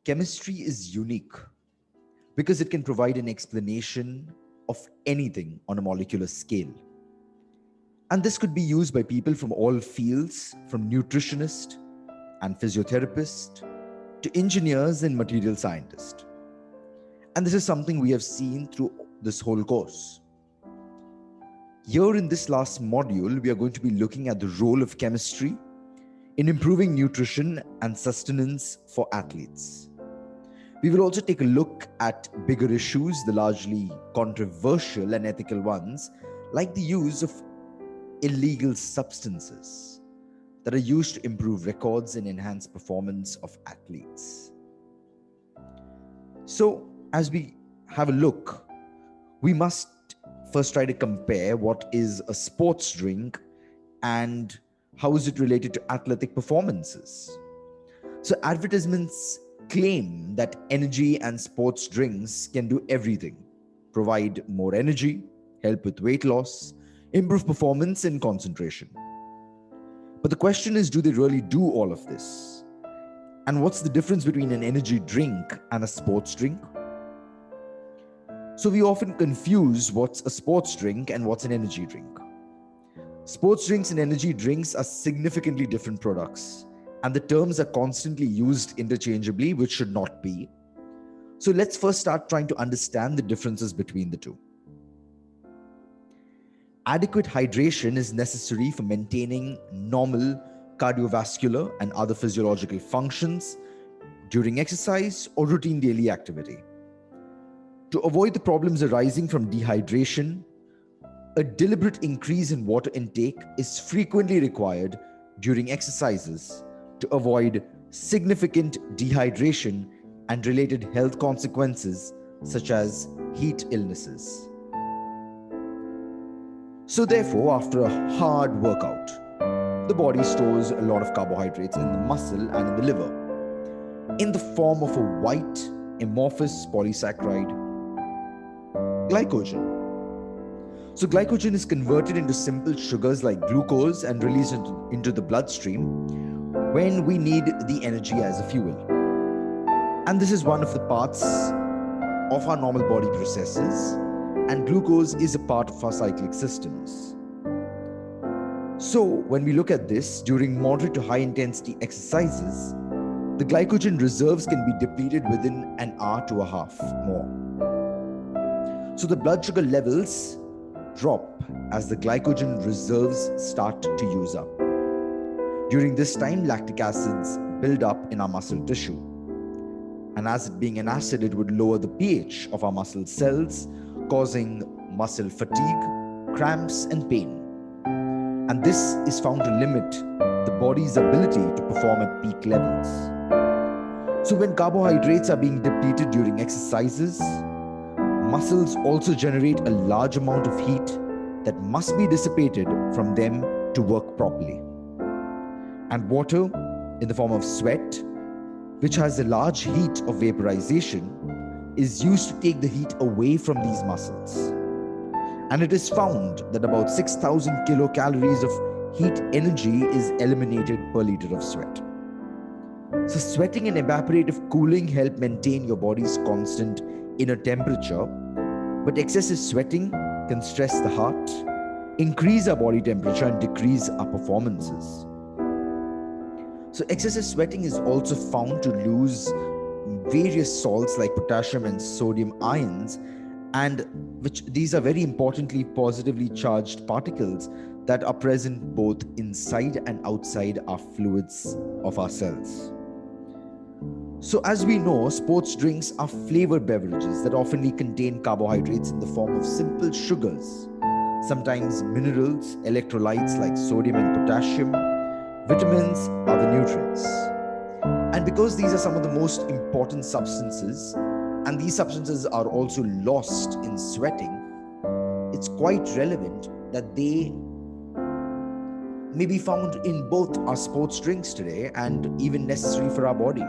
Chemistry is unique because it can provide an explanation of anything on a molecular scale. And this could be used by people from all fields, from nutritionists and physiotherapists to engineers and material scientists. And this is something we have seen through this whole course. Here in this last module, we are going to be looking at the role of chemistry in improving nutrition and sustenance for athletes. We will also take a look at bigger issues, the largely controversial and ethical ones, like the use of illegal substances that are used to improve records and enhance performance of athletes. So, as we have a look, we must first try to compare what is a sports drink and how is it related to athletic performances. So advertisements claim that energy and sports drinks can do everything: provide more energy, help with weight loss, improve performance and concentration. But the question is, do they really do all of this? And what's the difference between an energy drink and a sports drink? So we often confuse what's a sports drink and what's an energy drink. Sports drinks and energy drinks are significantly different products, and the terms are constantly used interchangeably, which should not be. So let's first start trying to understand the differences between the two. Adequate hydration is necessary for maintaining normal cardiovascular and other physiological functions during exercise or routine daily activity. To avoid the problems arising from dehydration, a deliberate increase in water intake is frequently required during exercises to avoid significant dehydration and related health consequences such as heat illnesses. So therefore, after a hard workout, the body stores a lot of carbohydrates in the muscle and in the liver in the form of a white amorphous polysaccharide, glycogen. So glycogen is converted into simple sugars like glucose and released into the bloodstream when we need the energy as a fuel. And this is one of the parts of our normal body processes, and glucose is a part of our cyclic systems. So when we look at this, during moderate to high intensity exercises, the glycogen reserves can be depleted within an hour to a half more. So the blood sugar levels drop as the glycogen reserves start to use up. During this time, lactic acids build up in our muscle tissue. And as it being an acid, it would lower the pH of our muscle cells, causing muscle fatigue, cramps, and pain. And this is found to limit the body's ability to perform at peak levels. So when carbohydrates are being depleted during exercises, muscles also generate a large amount of heat that must be dissipated from them to work properly. And water, in the form of sweat, which has a large heat of vaporization, is used to take the heat away from these muscles. And it is found that about 6,000 kilocalories of heat energy is eliminated per liter of sweat. So sweating and evaporative cooling help maintain your body's constant inner temperature, but excessive sweating can stress the heart, increase our body temperature, and decrease our performances. So excessive sweating is also found to lose various salts like potassium and sodium ions, and which these are very importantly positively charged particles that are present both inside and outside our fluids of our cells. So as we know, sports drinks are flavored beverages that often contain carbohydrates in the form of simple sugars, sometimes minerals, electrolytes like sodium and potassium, vitamins, other nutrients. And because these are some of the most important substances, and these substances are also lost in sweating, it's quite relevant that they may be found in both our sports drinks today and even necessary for our body.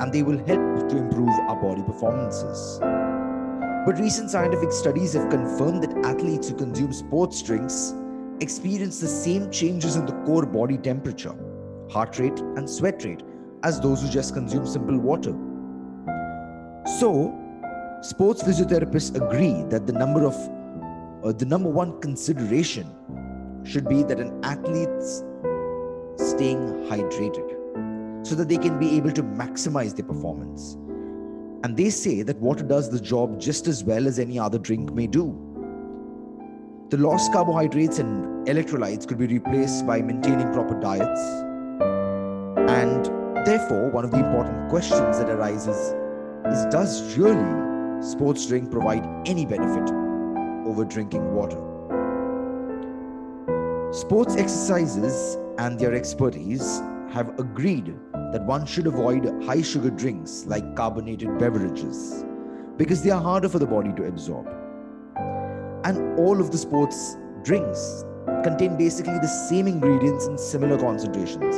And they will help to improve our body performances. But recent scientific studies have confirmed that athletes who consume sports drinks experience the same changes in the core body temperature, heart rate, and sweat rate as those who just consume simple water. So, sports physiotherapists agree that the number one consideration should be that an athlete's staying hydrated so that they can be able to maximize their performance. And they say that water does the job just as well as any other drink may do. The lost carbohydrates and electrolytes could be replaced by maintaining proper diets. And therefore, one of the important questions that arises is, does really sports drink provide any benefit over drinking water? Sports exercises and their expertise have agreed that one should avoid high sugar drinks like carbonated beverages because they are harder for the body to absorb. And all of the sports drinks contain basically the same ingredients in similar concentrations,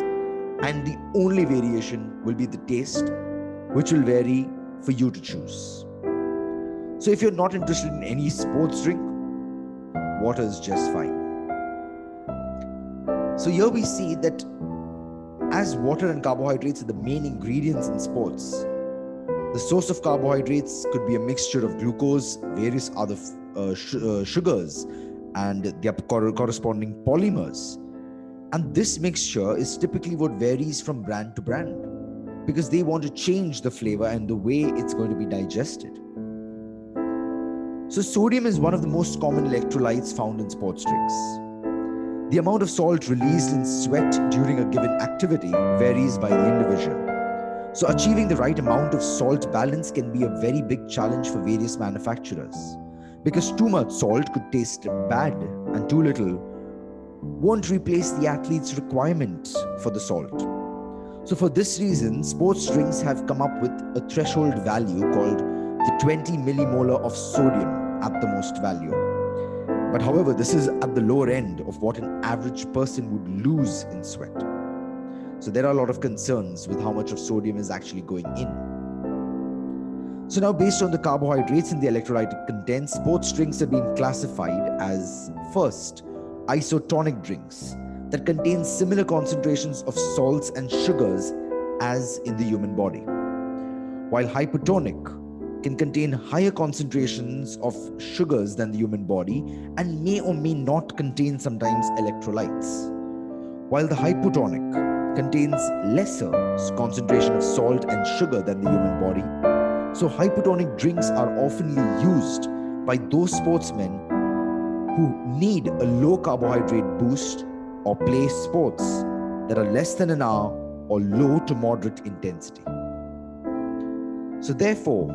and the only variation will be the taste, which will vary for you to choose. So if you're not interested in any sports drink, water is just fine. So here we see that as water and carbohydrates are the main ingredients in sports, the source of carbohydrates could be a mixture of glucose, various other sugars, and their corresponding polymers. And this mixture is typically what varies from brand to brand because they want to change the flavor and the way it's going to be digested. So sodium is one of the most common electrolytes found in sports drinks. The amount of salt released in sweat during a given activity varies by the individual. So achieving the right amount of salt balance can be a very big challenge for various manufacturers because too much salt could taste bad and too little won't replace the athlete's requirement for the salt. So for this reason, sports drinks have come up with a threshold value called the 20 millimolar of sodium at the most value. But however, this is at the lower end of what an average person would lose in sweat. So there are a lot of concerns with how much of sodium is actually going in. So now, based on the carbohydrates and the electrolyte content, sports drinks have been classified as, first, isotonic drinks that contain similar concentrations of salts and sugars as in the human body, while hypotonic can contain higher concentrations of sugars than the human body and may or may not contain sometimes electrolytes, while the hypotonic contains lesser concentration of salt and sugar than the human body. So hypotonic drinks are often used by those sportsmen who need a low carbohydrate boost or play sports that are less than an hour or low to moderate intensity. So therefore,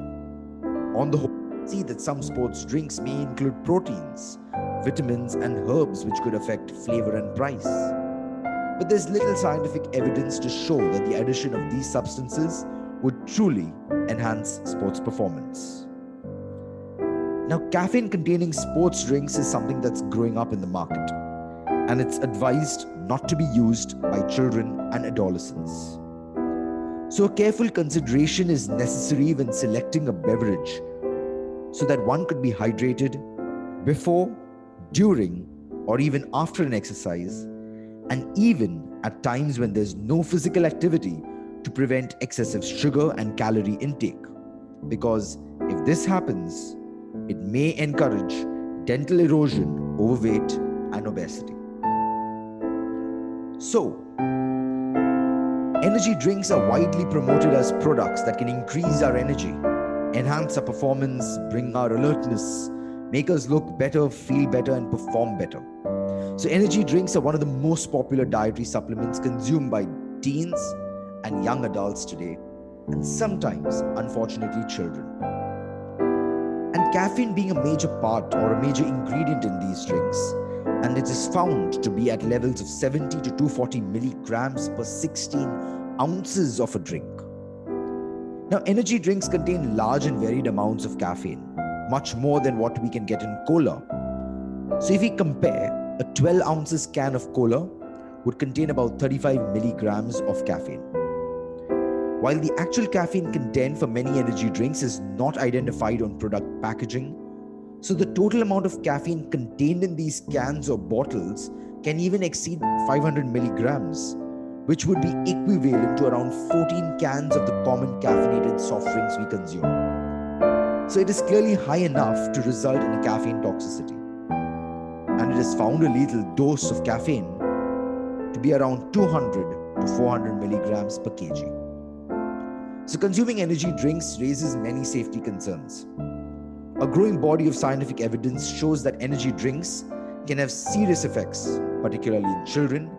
on the whole, see that some sports drinks may include proteins, vitamins, and herbs which could affect flavor and price. But there's little scientific evidence to show that the addition of these substances would truly enhance sports performance. Now, caffeine-containing sports drinks is something that's growing up in the market, and it's advised not to be used by children and adolescents. So a careful consideration is necessary when selecting a beverage so that one could be hydrated before, during, or even after an exercise, and even at times when there's no physical activity to prevent excessive sugar and calorie intake. Because if this happens, it may encourage dental erosion, overweight, and obesity. So, energy drinks are widely promoted as products that can increase our energy, enhance our performance, bring our alertness, make us look better, feel better, and perform better. So energy drinks are one of the most popular dietary supplements consumed by teens and young adults today, and sometimes, unfortunately, children. And caffeine being a major part or a major ingredient in these drinks, and it is found to be at levels of 70 to 240 milligrams per 16 ounces of a drink. Now, energy drinks contain large and varied amounts of caffeine, much more than what we can get in cola. So if we compare, a 12 ounces can of cola would contain about 35 milligrams of caffeine. While the actual caffeine content for many energy drinks is not identified on product packaging, so the total amount of caffeine contained in these cans or bottles can even exceed 500 milligrams, which would be equivalent to around 14 cans of the common caffeinated soft drinks we consume. So it is clearly high enough to result in a caffeine toxicity. And it is found a lethal dose of caffeine to be around 200 to 400 milligrams per kg. So consuming energy drinks raises many safety concerns. A growing body of scientific evidence shows that energy drinks can have serious effects, particularly in children,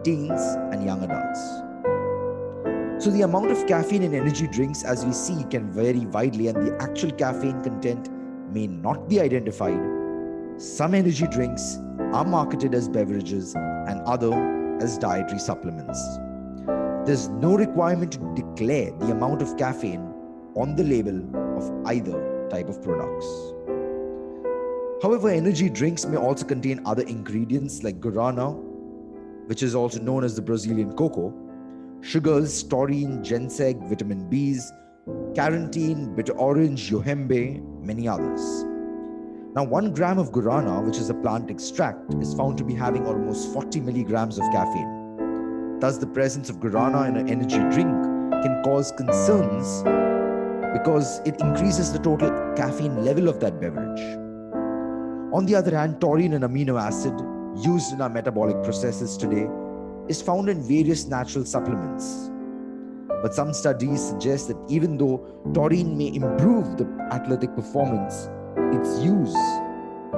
teens, and young adults. So the amount of caffeine in energy drinks, as we see, can vary widely, and the actual caffeine content may not be identified. Some energy drinks are marketed as beverages and other as dietary supplements. There's no requirement to declare the amount of caffeine on the label of either type of products. However, energy drinks may also contain other ingredients like guarana, which is also known as the Brazilian cocoa, sugars, taurine, ginseng, vitamin Bs, carotene, bitter orange, yohimbe, many others. Now, 1 gram of guarana, which is a plant extract, is found to be having almost 40 milligrams of caffeine. Thus, the presence of guarana in an energy drink can cause concerns because it increases the total caffeine level of that beverage. On the other hand, taurine, an amino acid used in our metabolic processes today, is found in various natural supplements. But some studies suggest that even though taurine may improve the athletic performance, its use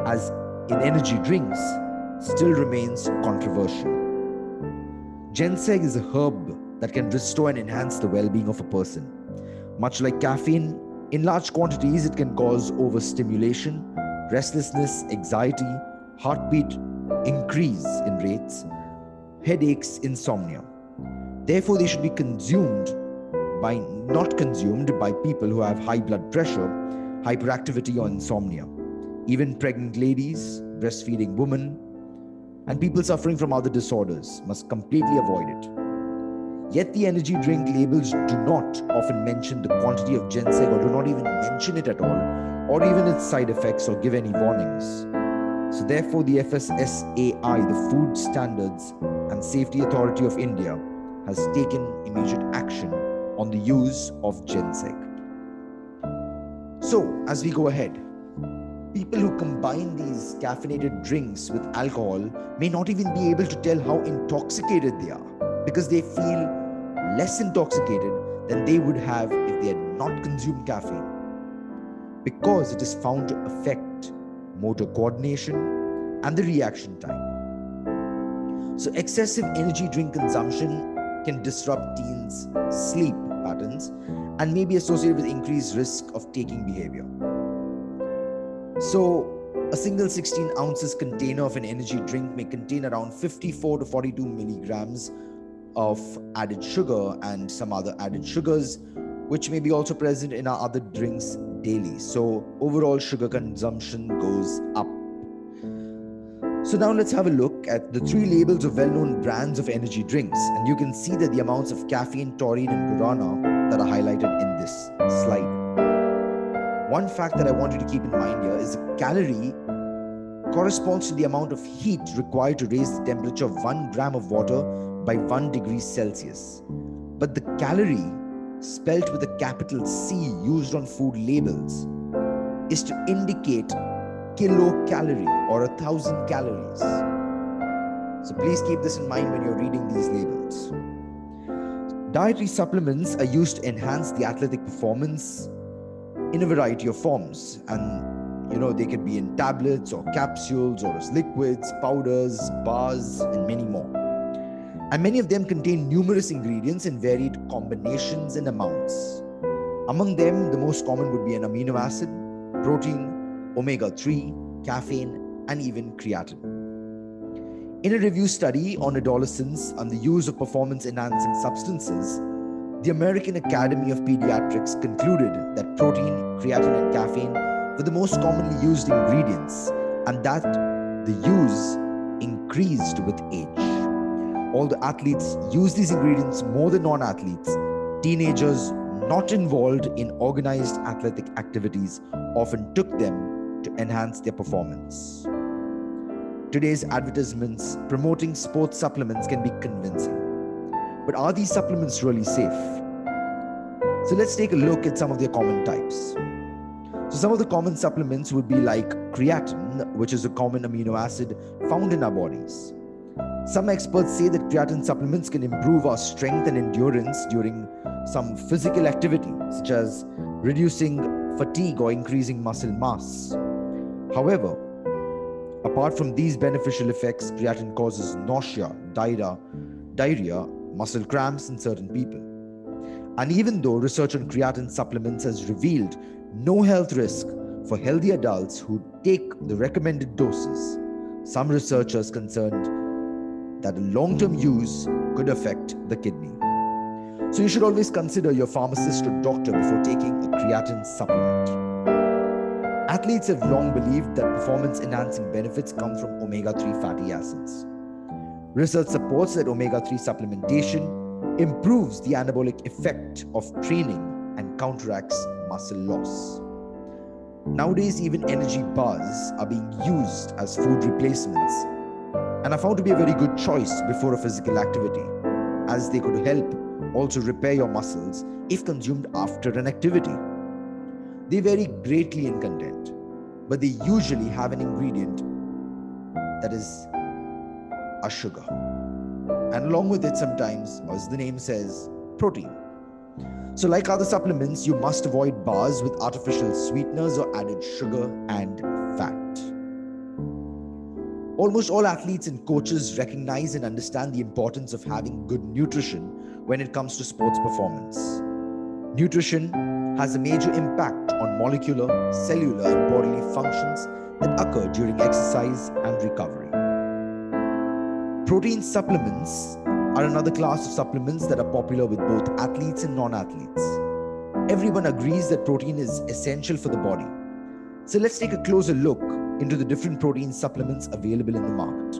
as in energy drinks still remains controversial. Ginseng is a herb that can restore and enhance the well-being of a person. Much like caffeine, in large quantities it can cause overstimulation, restlessness, anxiety, heartbeat increase in rates, headaches, insomnia. Therefore, they should be not consumed by people who have high blood pressure, hyperactivity, or insomnia. Even pregnant ladies, breastfeeding women, and people suffering from other disorders must completely avoid it. Yet the energy drink labels do not often mention the quantity of ginseng, or do not even mention it at all, or even its side effects, or give any warnings. So therefore, the FSSAI, the Food Standards and Safety Authority of India, has taken immediate action on the use of ginseng. So, as we go ahead, people who combine these caffeinated drinks with alcohol may not even be able to tell how intoxicated they are, because they feel less intoxicated than they would have if they had not consumed caffeine, because it is found to affect motor coordination and the reaction time. So excessive energy drink consumption can disrupt teens' sleep patterns and may be associated with increased risk of taking behavior. So a single 16 ounces container of an energy drink may contain around 54 to 42 milligrams of added sugar and some other added sugars, which may be also present in our other drinks daily. So overall sugar consumption goes up. So now let's have a look at the 3 labels of well-known brands of energy drinks, and you can see that the amounts of caffeine, taurine, and guarana that are highlighted in this slide. One fact that I want you to keep in mind here is the calorie corresponds to the amount of heat required to raise the temperature of 1 gram of water by 1 degree Celsius. But the calorie, spelt with a capital C used on food labels, is to indicate kilocalorie or 1,000 calories. So please keep this in mind when you're reading these labels. Dietary supplements are used to enhance the athletic performance in a variety of forms, and they can be in tablets or capsules or as liquids, powders, bars, and many more. And many of them contain numerous ingredients in varied combinations and amounts. Among them, the most common would be an amino acid, protein, omega-3, caffeine, and even creatine. In a review study on adolescents and the use of performance-enhancing substances, the American Academy of Pediatrics concluded that protein, creatine, and caffeine were the most commonly used ingredients, and that the use increased with age. Although athletes use these ingredients more than non-athletes, teenagers not involved in organized athletic activities often took them to enhance their performance. Today's advertisements promoting sports supplements can be convincing. But are these supplements really safe? So let's take a look at some of their common types. So some of the common supplements would be like creatine, which is a common amino acid found in our bodies. Some experts say that creatine supplements can improve our strength and endurance during some physical activity, such as reducing fatigue or increasing muscle mass. However, apart from these beneficial effects, creatine causes nausea, diarrhea, muscle cramps in certain people. And even though research on creatine supplements has revealed no health risk for healthy adults who take the recommended doses, some researchers concerned that a long-term use could affect the kidney. So you should always consider your pharmacist or doctor before taking a creatine supplement. Athletes have long believed that performance-enhancing benefits come from omega-3 fatty acids. Research supports that omega-3 supplementation improves the anabolic effect of training and counteracts muscle loss. Nowadays, even energy bars are being used as food replacements and are found to be a very good choice before a physical activity, as they could help also repair your muscles if consumed after an activity. They vary greatly in content, but they usually have an ingredient that is a sugar. And along with it sometimes, as the name says, protein. So like other supplements, you must avoid bars with artificial sweeteners or added sugar and fat. Almost all athletes and coaches recognize and understand the importance of having good nutrition when it comes to sports performance. Nutrition has a major impact on molecular, cellular, and bodily functions that occur during exercise and recovery. Protein supplements are another class of supplements that are popular with both athletes and non-athletes. Everyone agrees that protein is essential for the body. So let's take a closer look into the different protein supplements available in the market.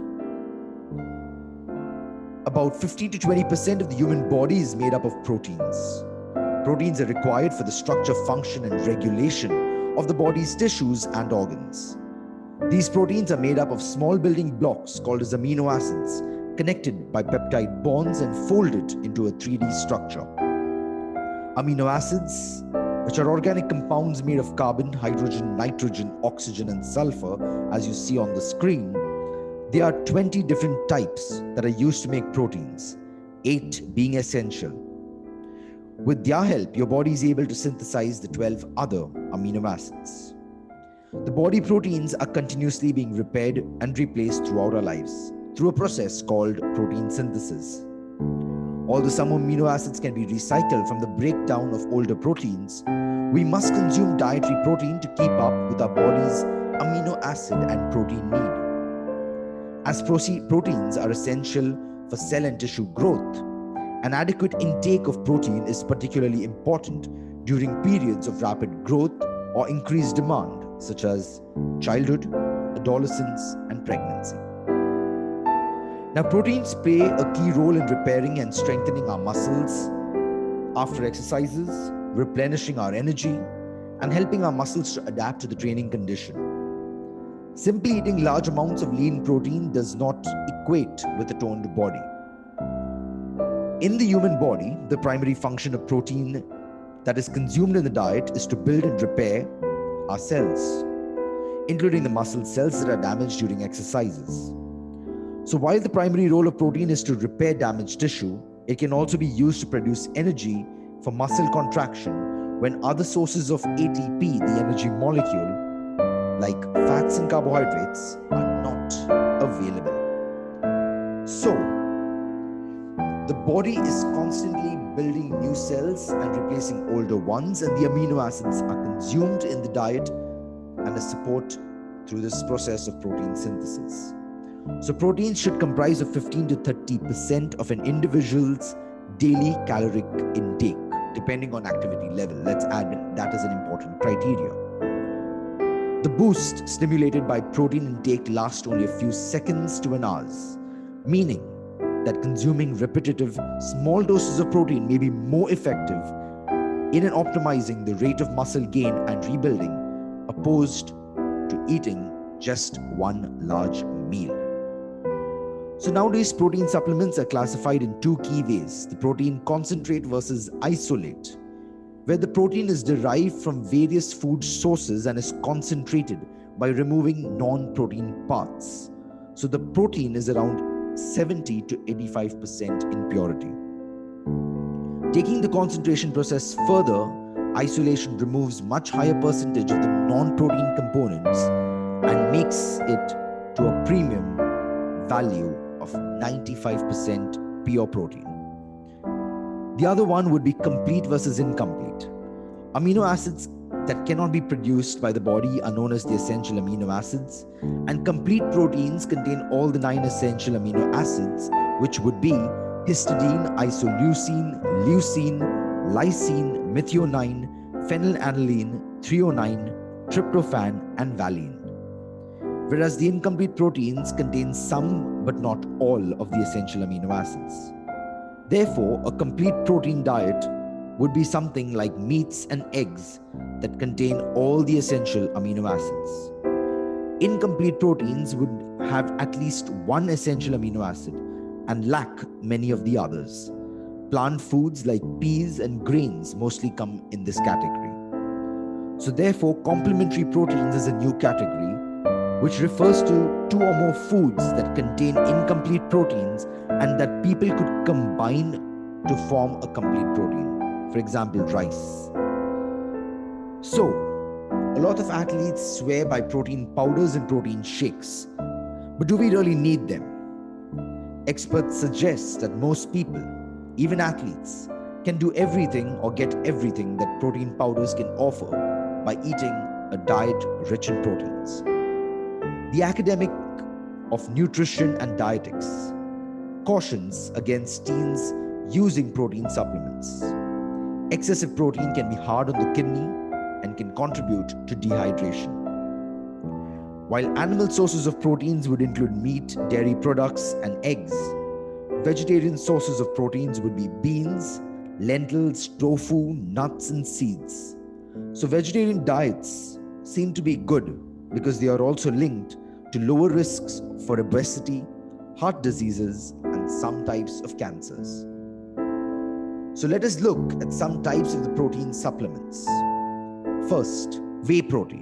About 15 to 20% of the human body is made up of proteins. Proteins are required for the structure, function, and regulation of the body's tissues and organs. These proteins are made up of small building blocks called as amino acids, connected by peptide bonds and folded into a 3D structure. Amino acids, which are organic compounds made of carbon, hydrogen, nitrogen, oxygen, and sulfur, as you see on the screen. There are 20 different types that are used to make proteins, 8 being essential. With their help, your body is able to synthesize the 12 other amino acids. The body proteins are continuously being repaired and replaced throughout our lives through a process called protein synthesis. Although some amino acids can be recycled from the breakdown of older proteins, we must consume dietary protein to keep up with our body's amino acid and protein need. As proteins are essential for cell and tissue growth, an adequate intake of protein is particularly important during periods of rapid growth or increased demand, such as childhood, adolescence, and pregnancy. Now, proteins play a key role in repairing and strengthening our muscles after exercises, replenishing our energy, and helping our muscles to adapt to the training condition. Simply eating large amounts of lean protein does not equate with a toned body. In the human body, the primary function of protein that is consumed in the diet is to build and repair our cells, including the muscle cells that are damaged during exercises. So while the primary role of protein is to repair damaged tissue, it can also be used to produce energy for muscle contraction when other sources of ATP, the energy molecule, like fats and carbohydrates, are not available. So, the body is constantly building new cells and replacing older ones, and the amino acids are consumed in the diet and as support through this process of protein synthesis. So proteins should comprise of 15 to 30% of an individual's daily caloric intake, depending on activity level. Let's add that as an important criteria. The boost stimulated by protein intake lasts only a few seconds to an hour, meaning that consuming repetitive small doses of protein may be more effective in optimizing the rate of muscle gain and rebuilding, opposed to eating just one large meal. So nowadays, protein supplements are classified in two key ways: the protein concentrate versus isolate, where the protein is derived from various food sources and is concentrated by removing non-protein parts. So the protein is around 70 to 85% in purity. Taking the concentration process further, isolation removes much higher percentage of the non-protein components and makes it to a premium value of 95% pure protein. The other one would be complete versus incomplete. Amino acids that cannot be produced by the body are known as the essential amino acids, and complete proteins contain all the 9 essential amino acids, which would be histidine, isoleucine, leucine, lysine, methionine, phenylalanine, threonine, tryptophan, and valine. Whereas the incomplete proteins contain some but not all of the essential amino acids. Therefore, a complete protein diet would be something like meats and eggs that contain all the essential amino acids. Incomplete proteins would have at least one essential amino acid and lack many of the others. Plant foods like peas and grains mostly come in this category. So therefore, complementary proteins is a new category which refers to two or more foods that contain incomplete proteins and that people could combine to form a complete protein. For example, rice. So, a lot of athletes swear by protein powders and protein shakes. But do we really need them? Experts suggest that most people, even athletes, can do everything or get everything that protein powders can offer by eating a diet rich in proteins. The academic of nutrition and dietetics cautions against teens using protein supplements. Excessive protein can be hard on the kidney and can contribute to dehydration. While animal sources of proteins would include meat, dairy products, and eggs, vegetarian sources of proteins would be beans, lentils, tofu, nuts, and seeds. So vegetarian diets seem to be good because they are also linked to lower risks for obesity, heart diseases, and some types of cancers. So let us look at some types of the protein supplements. First, whey protein.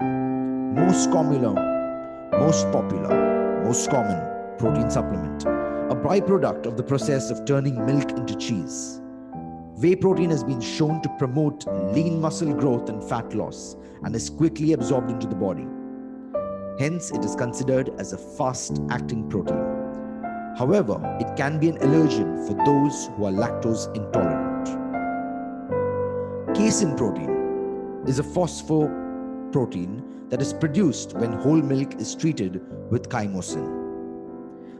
Most popular protein supplement, a byproduct of the process of turning milk into cheese. Whey protein has been shown to promote lean muscle growth and fat loss and is quickly absorbed into the body. Hence, it is considered as a fast-acting protein. However, it can be an allergen for those who are lactose intolerant. Casein protein is a phosphoprotein that is produced when whole milk is treated with chymosin.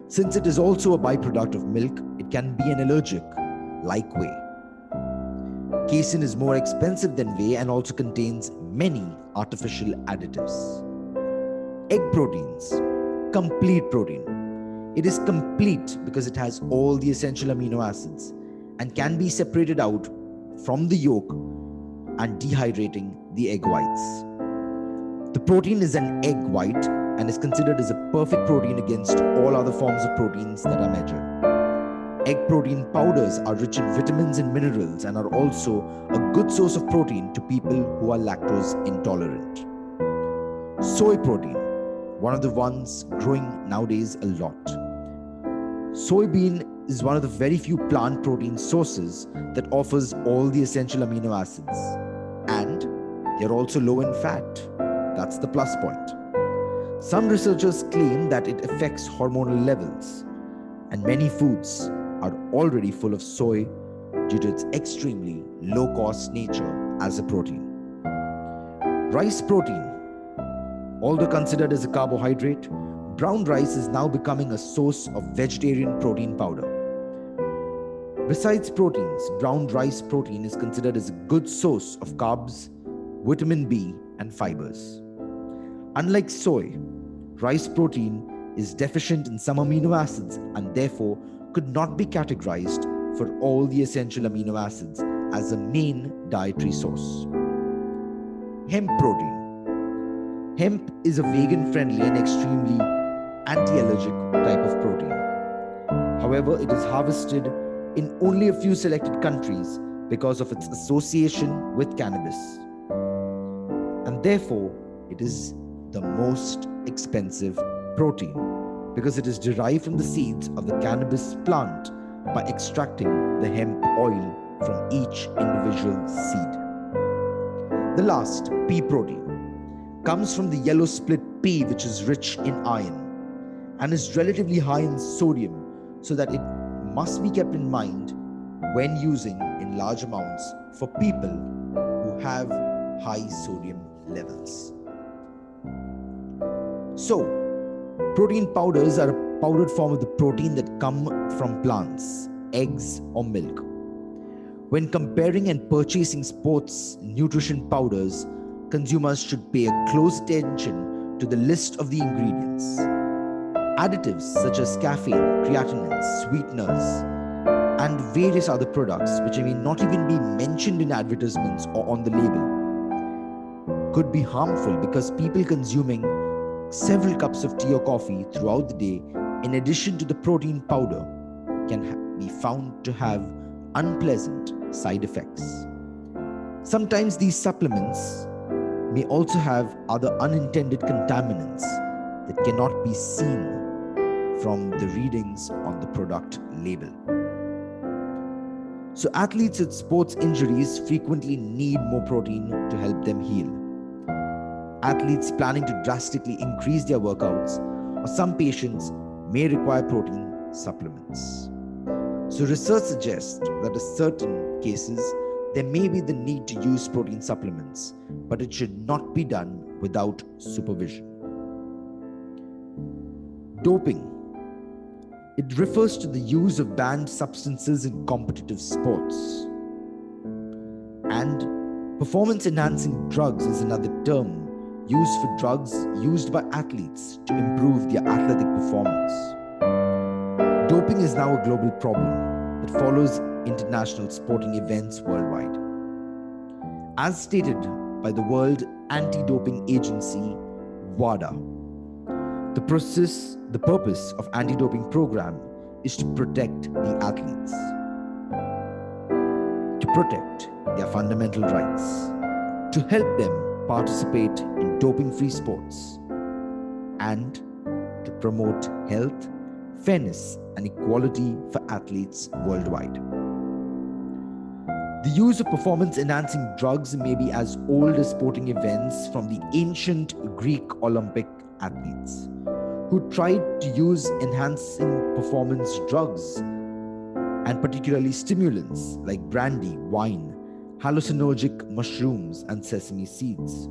Since it is also a byproduct of milk, it can be an allergic, like whey. Casein is more expensive than whey and also contains many artificial additives. Egg proteins, complete protein. It is complete because it has all the essential amino acids and can be separated out from the yolk and dehydrating the egg whites. The protein is an egg white and is considered as a perfect protein against all other forms of proteins that are measured. Egg protein powders are rich in vitamins and minerals and are also a good source of protein to people who are lactose intolerant. Soy protein, one of the ones growing nowadays a lot. Soybean is one of the very few plant protein sources that offers all the essential amino acids, and they're also low in fat. That's the plus point. Some researchers claim that it affects hormonal levels, and many foods are already full of soy due to its extremely low-cost nature as a protein. Rice protein, although considered as a carbohydrate, brown rice is now becoming a source of vegetarian protein powder. Besides proteins, brown rice protein is considered as a good source of carbs, vitamin B, and fibers. Unlike soy, rice protein is deficient in some amino acids and therefore could not be categorized for all the essential amino acids as a main dietary source. Hemp protein. Hemp is a vegan-friendly and extremely anti-allergic type of protein. However, it is harvested in only a few selected countries because of its association with cannabis. And therefore, it is the most expensive protein because it is derived from the seeds of the cannabis plant by extracting the hemp oil from each individual seed. The last, pea protein, comes from the yellow split pea, which is rich in iron and is relatively high in sodium, so that it must be kept in mind when using in large amounts for people who have high sodium levels. So, protein powders are a powdered form of the protein that come from plants, eggs, or milk. When comparing and purchasing sports nutrition powders, consumers should pay a close attention to the list of the ingredients. Additives such as caffeine, creatinine, sweeteners, and various other products which may not even be mentioned in advertisements or on the label could be harmful because people consuming several cups of tea or coffee throughout the day in addition to the protein powder can be found to have unpleasant side effects. Sometimes these supplements may also have other unintended contaminants that cannot be seen from the readings on the product label. So athletes with sports injuries frequently need more protein to help them heal. Athletes planning to drastically increase their workouts, or some patients may require protein supplements. So research suggests that in certain cases, there may be the need to use protein supplements, but it should not be done without supervision. Doping. It refers to the use of banned substances in competitive sports. And performance-enhancing drugs is another term used for drugs used by athletes to improve their athletic performance. Doping is now a global problem that follows international sporting events worldwide. As stated by the World Anti-Doping Agency, WADA, the purpose of anti-doping program is to protect the athletes, to protect their fundamental rights, to help them participate in doping-free sports, and to promote health, fairness, and equality for athletes worldwide. The use of performance-enhancing drugs may be as old as sporting events from the ancient Greek Olympic athletes, who tried to use enhancing performance drugs and particularly stimulants like brandy, wine, hallucinogenic mushrooms, and sesame seeds.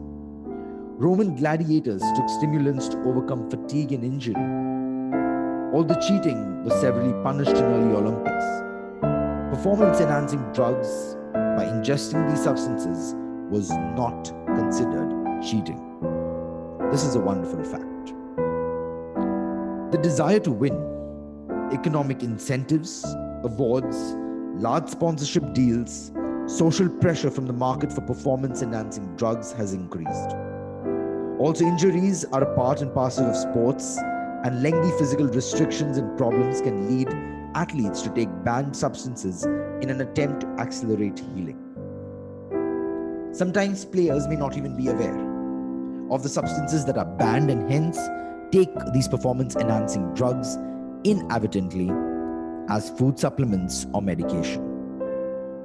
Roman gladiators took stimulants to overcome fatigue and injury. Although cheating was severely punished in early Olympics, performance-enhancing drugs by ingesting these substances was not considered cheating. This is a wonderful fact. The desire to win, economic incentives, awards, large sponsorship deals, social pressure from the market for performance-enhancing drugs has increased. Also, injuries are a part and parcel of sports, and lengthy physical restrictions and problems can lead athletes to take banned substances in an attempt to accelerate healing. Sometimes players may not even be aware of the substances that are banned and hence take these performance-enhancing drugs inadvertently as food supplements or medication.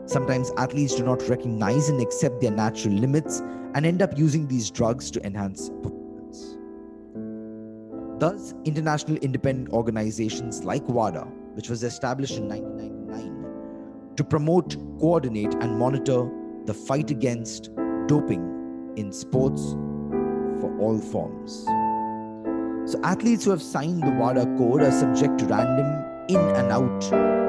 Sometimes athletes do not recognize and accept their natural limits and end up using these drugs to enhance performance. Thus, international independent organizations like WADA, which was established in 1999 to promote, coordinate, and monitor the fight against doping in sports for all forms. So athletes who have signed the WADA code are subject to random in and out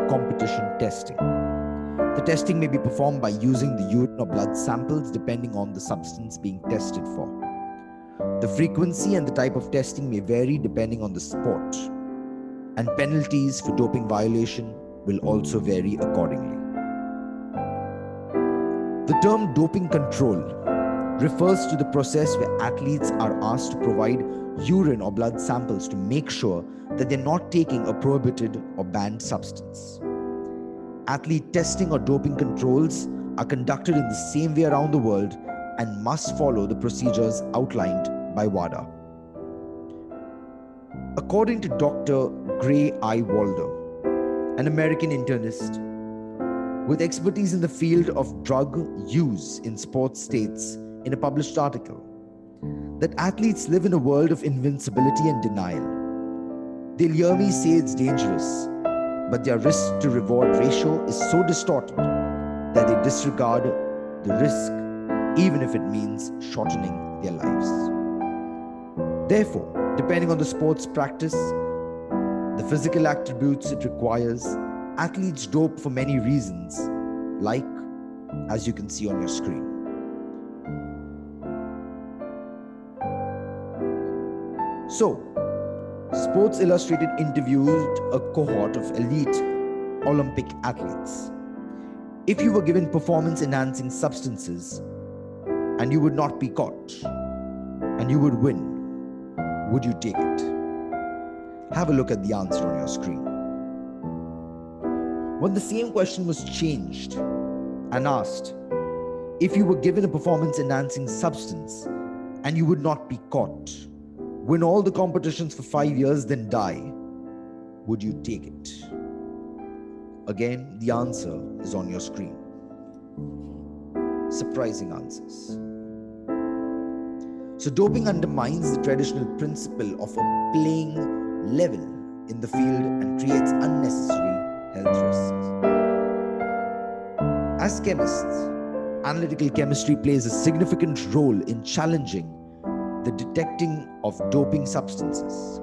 competition testing. The testing may be performed by using the urine or blood samples depending on the substance being tested for. The frequency and the type of testing may vary depending on the sport, and penalties for doping violation will also vary accordingly. The term doping control refers to the process where athletes are asked to provide urine or blood samples to make sure that they're not taking a prohibited or banned substance. Athlete testing or doping controls are conducted in the same way around the world and must follow the procedures outlined by WADA. According to Dr. Gray I. Walder, an American internist with expertise in the field of drug use in sports, states in a published article that athletes live in a world of invincibility and denial. They'll hear me say it's dangerous, but their risk to reward ratio is so distorted that they disregard the risk, even if it means shortening their lives. Therefore, depending on the sport's practice, the physical attributes it requires, athletes dope for many reasons, like as you can see on your screen. So, Sports Illustrated interviewed a cohort of elite Olympic athletes. If you were given performance-enhancing substances and you would not be caught and you would win, would you take it? Have a look at the answer on your screen. When the same question was changed and asked, if you were given a performance-enhancing substance and you would not be caught, win all the competitions for 5 years, then die, would you take it? Again, the answer is on your screen. Surprising answers. So doping undermines the traditional principle of a playing level in the field and creates unnecessary health risks. As chemists, analytical chemistry plays a significant role in challenging the detecting of doping substances.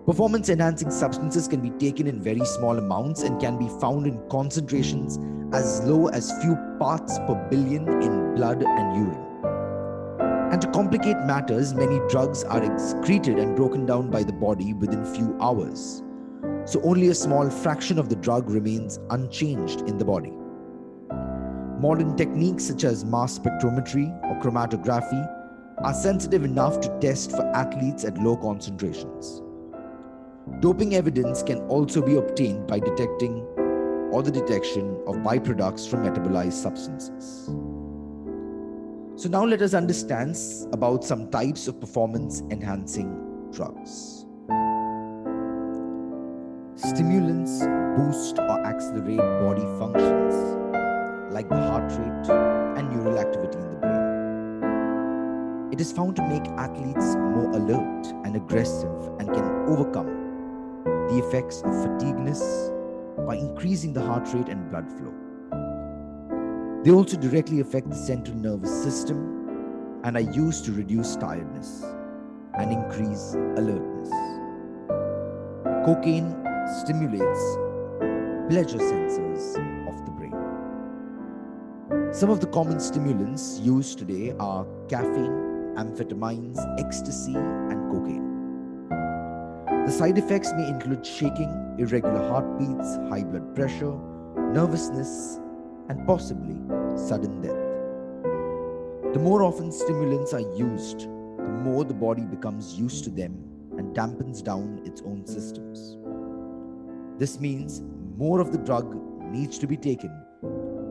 Performance-enhancing substances can be taken in very small amounts and can be found in concentrations as low as few parts per billion in blood and urine. And to complicate matters, many drugs are excreted and broken down by the body within few hours. So only a small fraction of the drug remains unchanged in the body. Modern techniques such as mass spectrometry or chromatography are sensitive enough to test for athletes at low concentrations. Doping evidence can also be obtained by detecting or the detection of byproducts from metabolized substances. So now let us understand about some types of performance-enhancing drugs. Stimulants boost or accelerate body functions like the heart rate and neural activity in the brain. It is found to make athletes more alert and aggressive and can overcome the effects of fatigueness by increasing the heart rate and blood flow. They also directly affect the central nervous system and are used to reduce tiredness and increase alertness. Cocaine stimulates pleasure sensors of the brain. Some of the common stimulants used today are caffeine, amphetamines, ecstasy, and cocaine. The side effects may include shaking, irregular heartbeats, high blood pressure, nervousness, and possibly sudden death. The more often stimulants are used, the more the body becomes used to them and dampens down its own systems. This means more of the drug needs to be taken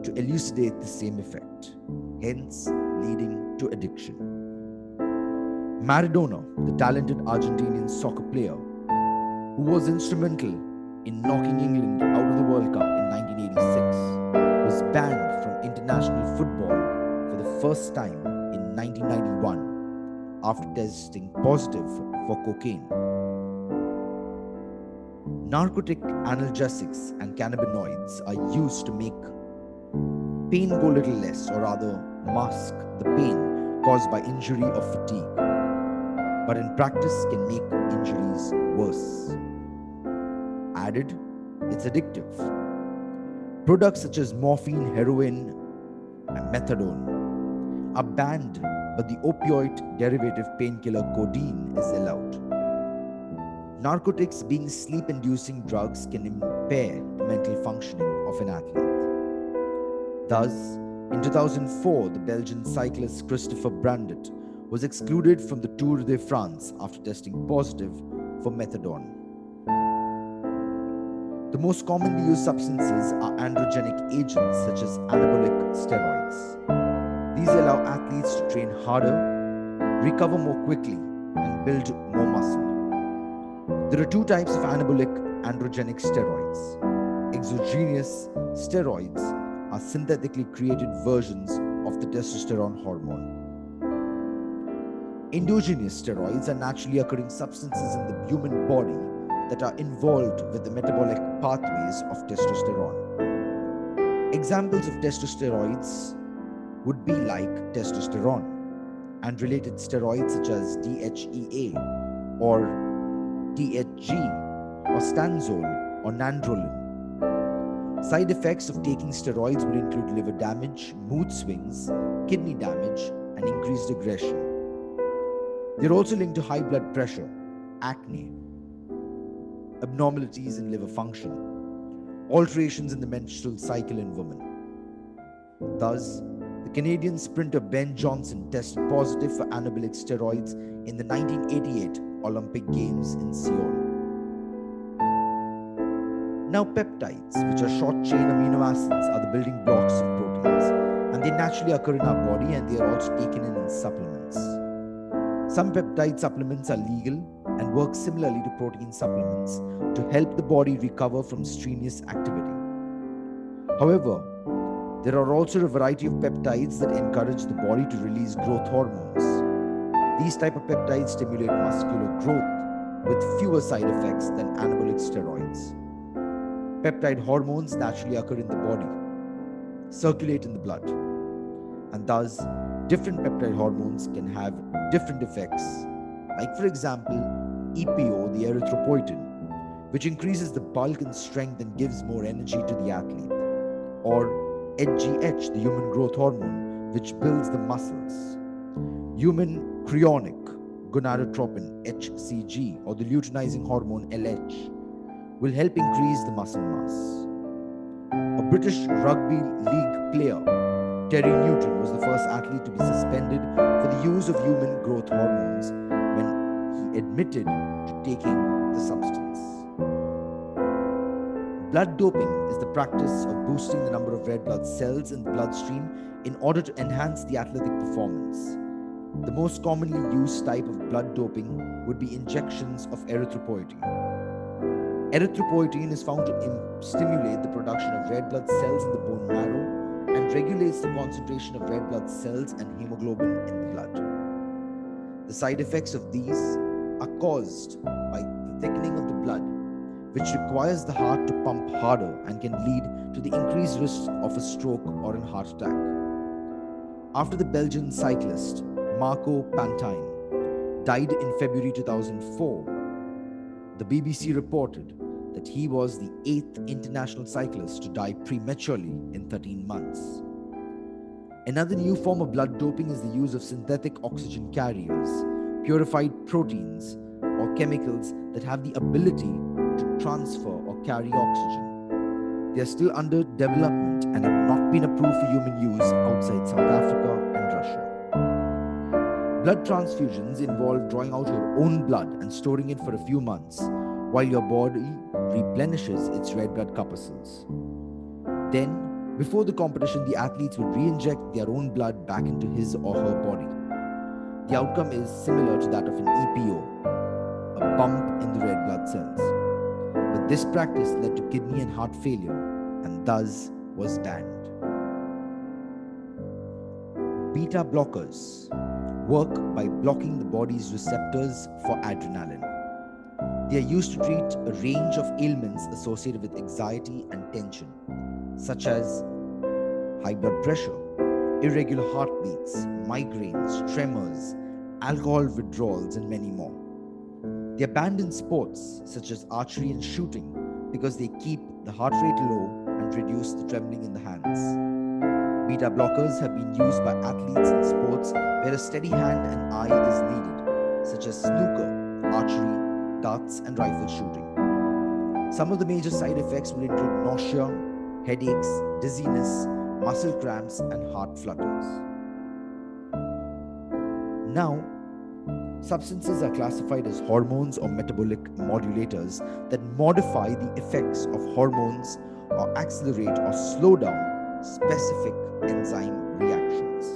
to elucidate the same effect, hence leading to addiction. Maradona, the talented Argentinian soccer player, who was instrumental in knocking England out of the World Cup in 1986, was banned from international football for the first time in 1991 after testing positive for cocaine. Narcotic analgesics and cannabinoids are used to make pain go little less, or rather mask the pain caused by injury or fatigue, but in practice can make injuries worse. Added, it's addictive. Products such as morphine, heroin, and methadone are banned, but the opioid derivative painkiller codeine is allowed. Narcotics, being sleep-inducing drugs, can impair the mental functioning of an athlete. Thus, in 2004, the Belgian cyclist Christopher Brandt was excluded from the Tour de France after testing positive for methadone. The most commonly used substances are androgenic agents such as anabolic steroids. These allow athletes to train harder, recover more quickly, and build more muscle. There are two types of anabolic androgenic steroids. Exogenous steroids are synthetically created versions of the testosterone hormone. Endogenous steroids are naturally occurring substances in the human body that are involved with the metabolic pathways of testosterone. Examples of testosteroids would be like testosterone and related steroids such as DHEA or THG or stanzol or nandrolone. Side effects of taking steroids would include liver damage, mood swings, kidney damage, and increased aggression. They're also linked to high blood pressure, acne, abnormalities in liver function, alterations in the menstrual cycle in women. Thus, the Canadian sprinter Ben Johnson tested positive for anabolic steroids in the 1988 Olympic Games in Seoul. Now, peptides, which are short-chain amino acids, are the building blocks of proteins, and they naturally occur in our body, and they are also taken in supplements. Some peptide supplements are legal and work similarly to protein supplements to help the body recover from strenuous activity. However, there are also a variety of peptides that encourage the body to release growth hormones. These type of peptides stimulate muscular growth with fewer side effects than anabolic steroids. Peptide hormones naturally occur in the body, circulate in the blood, and thus different peptide hormones can have different effects, like for example, EPO, the erythropoietin, which increases the bulk and strength and gives more energy to the athlete, or HGH, the human growth hormone, which builds the muscles. Human chorionic gonadotropin, HCG, or the luteinizing hormone, LH, will help increase the muscle mass. A British rugby league player, Terry Newton, was the first athlete to be suspended for the use of human growth hormones when he admitted to taking the substance. Blood doping is the practice of boosting the number of red blood cells in the bloodstream in order to enhance the athletic performance. The most commonly used type of blood doping would be injections of erythropoietin. Erythropoietin is found to stimulate the production of red blood cells in the bone marrow and regulates the concentration of red blood cells and hemoglobin in the blood. The side effects of these are caused by the thickening of the blood, which requires the heart to pump harder and can lead to the increased risk of a stroke or a heart attack. After the Belgian cyclist Marco Pantijn died in February 2004, the BBC reported that he was the 8th international cyclist to die prematurely in 13 months. Another new form of blood doping is the use of synthetic oxygen carriers, purified proteins, or chemicals that have the ability to transfer or carry oxygen. They are still under development and have not been approved for human use outside South Africa and Russia. Blood transfusions involve drawing out your own blood and storing it for a few months while your body replenishes its red blood corpuscles. Then, before the competition, the athletes would re-inject their own blood back into his or her body. The outcome is similar to that of an EPO, a bump in the red blood cells. But this practice led to kidney and heart failure and thus was banned. Beta blockers work by blocking the body's receptors for adrenaline. They are used to treat a range of ailments associated with anxiety and tension, such as high blood pressure, irregular heartbeats, migraines, tremors, alcohol withdrawals, and many more. They are banned in sports such as archery and shooting because they keep the heart rate low and reduce the trembling in the hands. Beta blockers have been used by athletes in sports where a steady hand and eye is needed, such as snooker, archery, darts, and rifle shooting. Some of the major side effects will include nausea, headaches, dizziness, muscle cramps, and heart flutters. Now, substances are classified as hormones or metabolic modulators that modify the effects of hormones or accelerate or slow down specific enzyme reactions.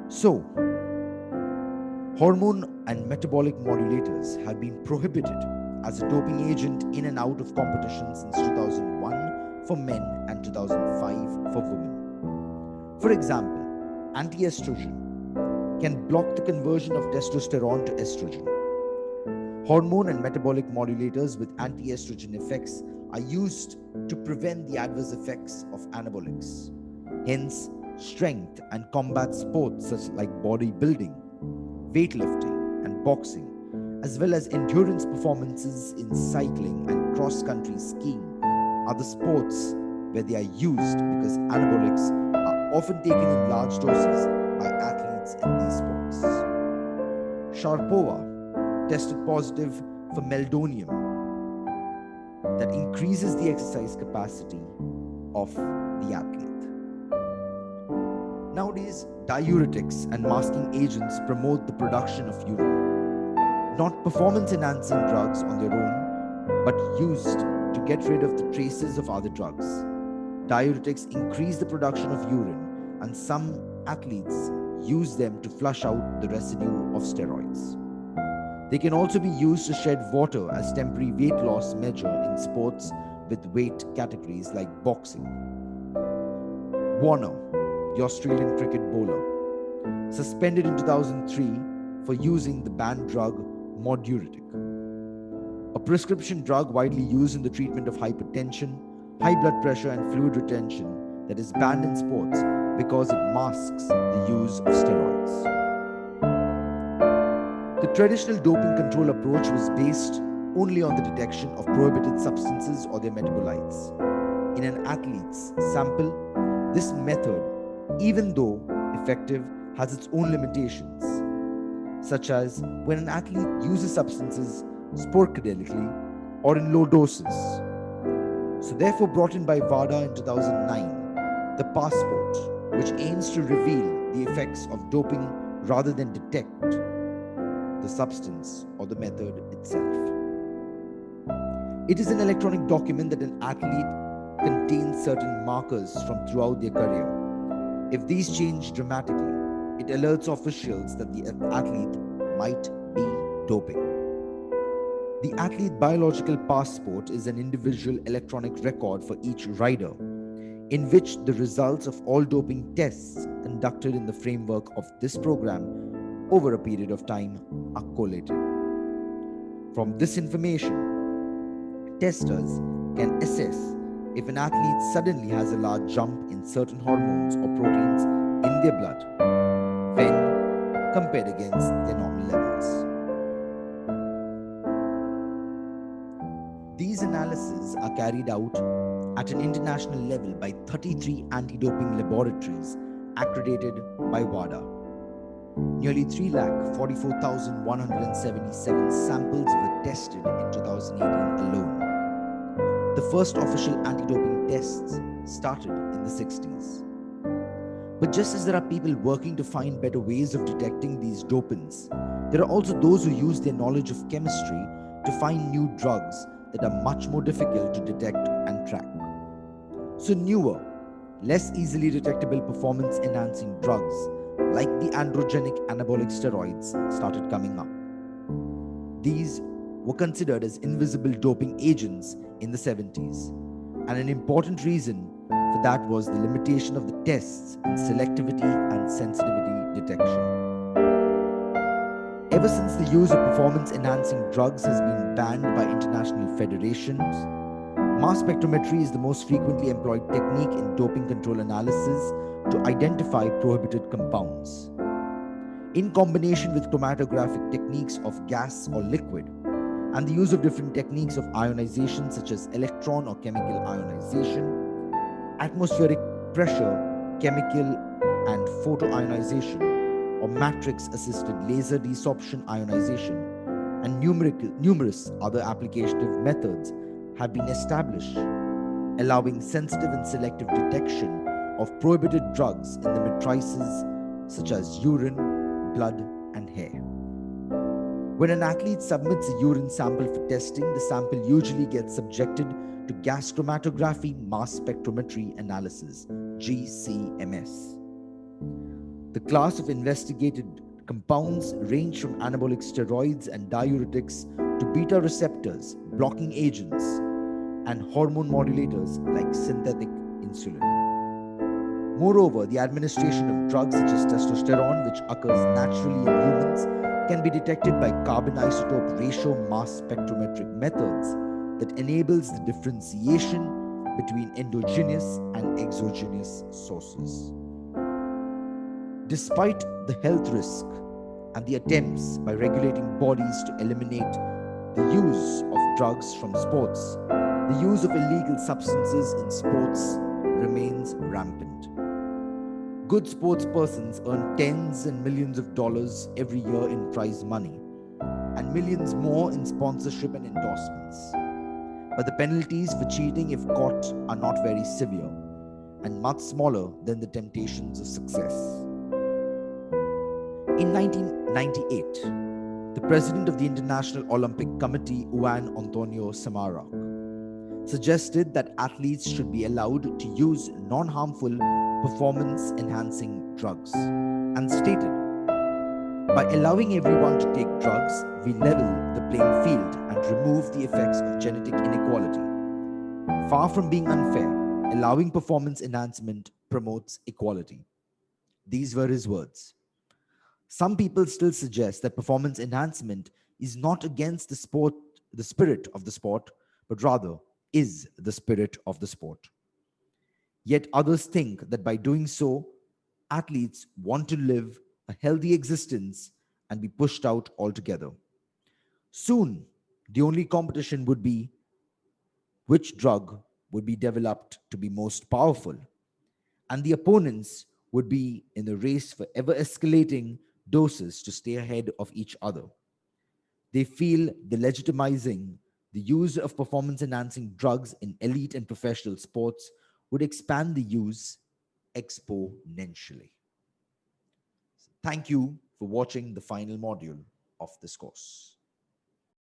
So, hormone and metabolic modulators have been prohibited as a doping agent in and out of competition since 2001 for men and 2005 for women. For example, anti-estrogen can block the conversion of testosterone to estrogen. Hormone and metabolic modulators with anti-estrogen effects are used to prevent the adverse effects of anabolics. Hence, strength and combat sports such like bodybuilding, weightlifting, and boxing, as well as endurance performances in cycling and cross-country skiing, are the sports where they are used because anabolics are often taken in large doses by athletes in these sports. Sharapova tested positive for meldonium that increases the exercise capacity of the athlete. Nowadays, diuretics and masking agents promote the production of urine, not performance-enhancing drugs on their own, but used to get rid of the traces of other drugs. Diuretics increase the production of urine, and some athletes use them to flush out the residue of steroids. They can also be used to shed water as temporary weight loss measure in sports with weight categories like boxing. Warner, the Australian cricket bowler, suspended in 2003 for using the banned drug Moduritic, a prescription drug widely used in the treatment of hypertension, high blood pressure, and fluid retention that is banned in sports because it masks the use of steroids. The traditional doping control approach was based only on the detection of prohibited substances or their metabolites. In an athlete's sample, this method, even though effective, has its own limitations, such as when an athlete uses substances sporadically or in low doses. So therefore brought in by WADA in 2009, the passport, which aims to reveal the effects of doping rather than detect the substance or the method itself. It is an electronic document that an athlete contains certain markers from throughout their career. If these change dramatically, it alerts officials that the athlete might be doping. The athlete biological passport is an individual electronic record for each rider, in which the results of all doping tests conducted in the framework of this program over a period of time are collated. From this information, testers can assess if an athlete suddenly has a large jump in certain hormones or proteins in their blood when compared against their normal levels. These analyses are carried out at an international level by 33 anti-doping laboratories accredited by WADA. Nearly 3,44,177 samples were tested in 2018 alone. The first official anti-doping tests started in the 60s. But just as there are people working to find better ways of detecting these dopants, there are also those who use their knowledge of chemistry to find new drugs that are much more difficult to detect and track. So newer, less easily detectable performance-enhancing drugs like the androgenic anabolic steroids started coming up. These were considered as invisible doping agents in the 70s, and an important reason for that was the limitation of the tests in selectivity and sensitivity detection. Ever since the use of performance-enhancing drugs has been banned by international federations, mass spectrometry is the most frequently employed technique in doping control analysis to identify prohibited compounds. In combination with chromatographic techniques of gas or liquid, and the use of different techniques of ionization such as electron or chemical ionization, atmospheric pressure, chemical and photoionization, or matrix-assisted laser desorption ionization, and numerous other applicative methods have been established, allowing sensitive and selective detection of prohibited drugs in the matrices such as urine, blood, and hair. When an athlete submits a urine sample for testing, the sample usually gets subjected to gas chromatography mass spectrometry analysis, GCMS. The class of investigated compounds range from anabolic steroids and diuretics to beta receptors, blocking agents, and hormone modulators like synthetic insulin. Moreover, the administration of drugs such as testosterone, which occurs naturally in humans, can be detected by carbon isotope ratio mass spectrometric methods that enables the differentiation between endogenous and exogenous sources. Despite the health risk and the attempts by regulating bodies to eliminate the use of drugs from sports, the use of illegal substances in sports remains rampant. Good sports persons earn tens and millions of dollars every year in prize money and millions more in sponsorship and endorsements. But the penalties for cheating, if caught, are not very severe and much smaller than the temptations of success. In 1998, the president of the International Olympic Committee, Juan Antonio Samaranch, suggested that athletes should be allowed to use non-harmful performance-enhancing drugs and stated, by allowing everyone to take drugs, we level the playing field and remove the effects of genetic inequality. Far from being unfair, allowing performance enhancement promotes equality. These were his words. Some people still suggest that performance enhancement is not against the spirit of the sport, but rather is the spirit of the sport. Yet others think that by doing so, athletes want to live a healthy existence and be pushed out altogether. Soon, the only competition would be which drug would be developed to be most powerful, and the opponents would be in a race for ever escalating doses to stay ahead of each other. They feel the legitimizing the use of performance enhancing drugs in elite and professional sports would expand the use exponentially. Thank you for watching the final module of this course.